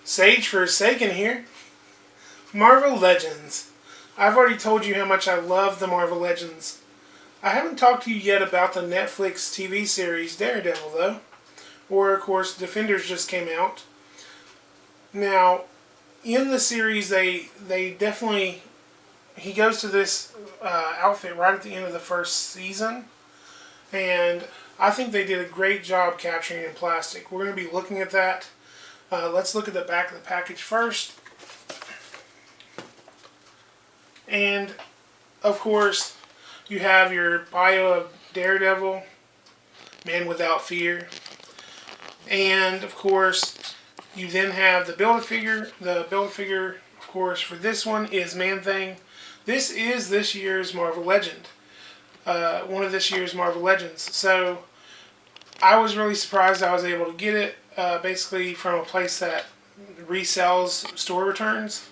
Sage Forsaken here. Marvel Legends. I've already told you how much I love the Marvel Legends. I haven't talked to you yet about the Netflix TV series Daredevil, though. Or, of course, Defenders just came out. Now, in the series, they definitely... He goes to this outfit right at the end of the first season. And I think they did a great job capturing it in plastic. We're going to be looking at that. Let's look at the back of the package first. And, of course, you have your bio of Daredevil, Man Without Fear. And, of course, you then have the Build-A-Figure. The Build-A-Figure, of course, for this one is Manthing. This is this year's Marvel Legend. One of this year's Marvel Legends. So, I was really surprised I was able to get it, basically from a place that resells store returns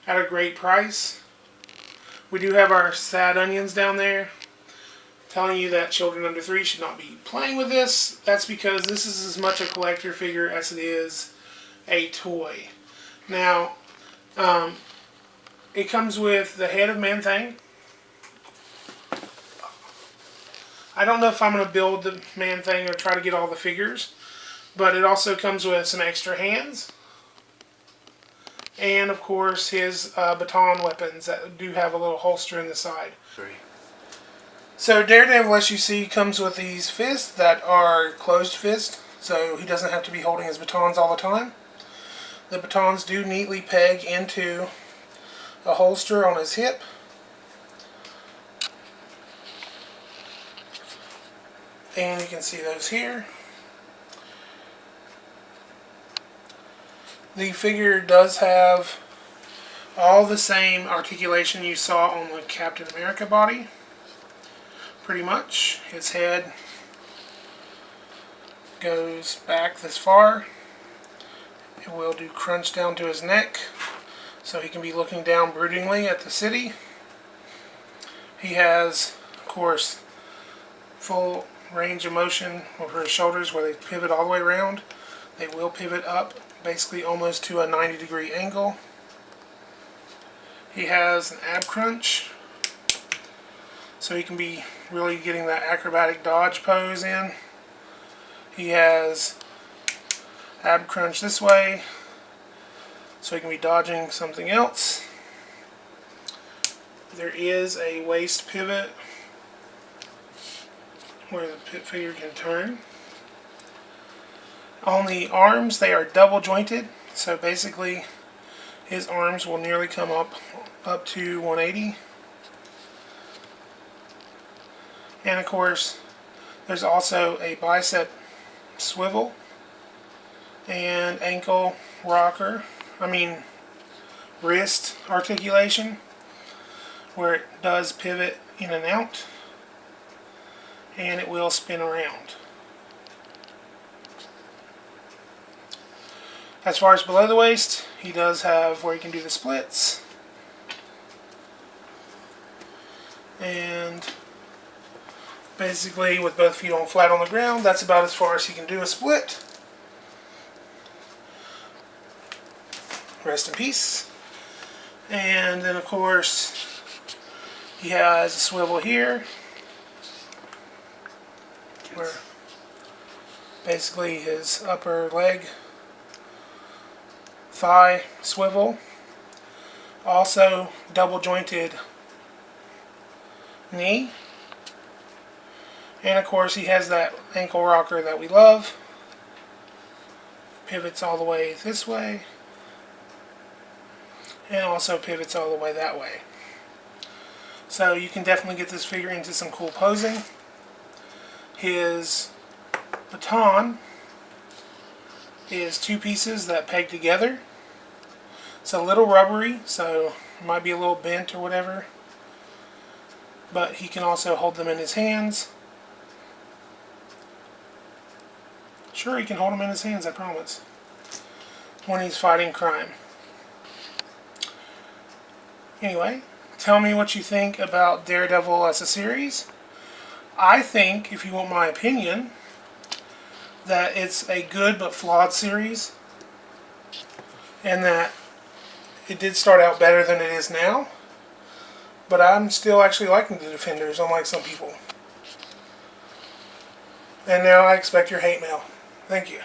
at a great price. We do have our sad onions down there telling you that children under 3 should not be playing with this. That's because this is as much a collector figure as it is a toy. Now, it comes with the head of Manthing. I don't know if I'm going to build the Manthing or try to get all the figures, but it also comes with some extra hands. And, of course, his baton weapons that do have a little holster in the side. So, Daredevil, as you see, comes with these fists that are closed fists, so he doesn't have to be holding his batons all the time. The batons do neatly peg into a holster on his hip. And you can see those here. The figure does have all the same articulation you saw on the Captain America body. Pretty much. His head goes back this far. It will do crunch down to his neck, so he can be looking down broodingly at the city. He has, of course, full range of motion over his shoulders where they pivot all the way around. They will pivot up basically almost to a 90-degree angle. He has an ab crunch, so he can be really getting that acrobatic dodge pose in. He has ab crunch this way, so he can be dodging something else. There is a waist pivot where the figure can turn. On the arms, they are double jointed, so basically his arms will nearly come up to 180. And of course, there's also a bicep swivel and ankle rocker, wrist articulation, where it does pivot in and out, and it will spin around. As far as below the waist, he does have where he can do the splits. And basically, with both feet on flat on the ground, that's about as far as he can do a split. Rest in peace. And then, of course, he has a swivel here, where basically his upper leg, thigh swivel. Also double jointed knee. And of course he has that ankle rocker that we love. Pivots all the way this way. And also pivots all the way that way. So you can definitely get this figure into some cool posing. His baton is 2 pieces that peg together. It's a little rubbery, so it might be a little bent or whatever. But he can also hold them in his hands. Sure, he can hold them in his hands, I promise. When he's fighting crime. Anyway, tell me what you think about Daredevil as a series. I think, if you want my opinion, that it's a good but flawed series. and that it did start out better than it is now, but I'm still actually liking the Defenders, unlike some people. And now I expect your hate mail. Thank you.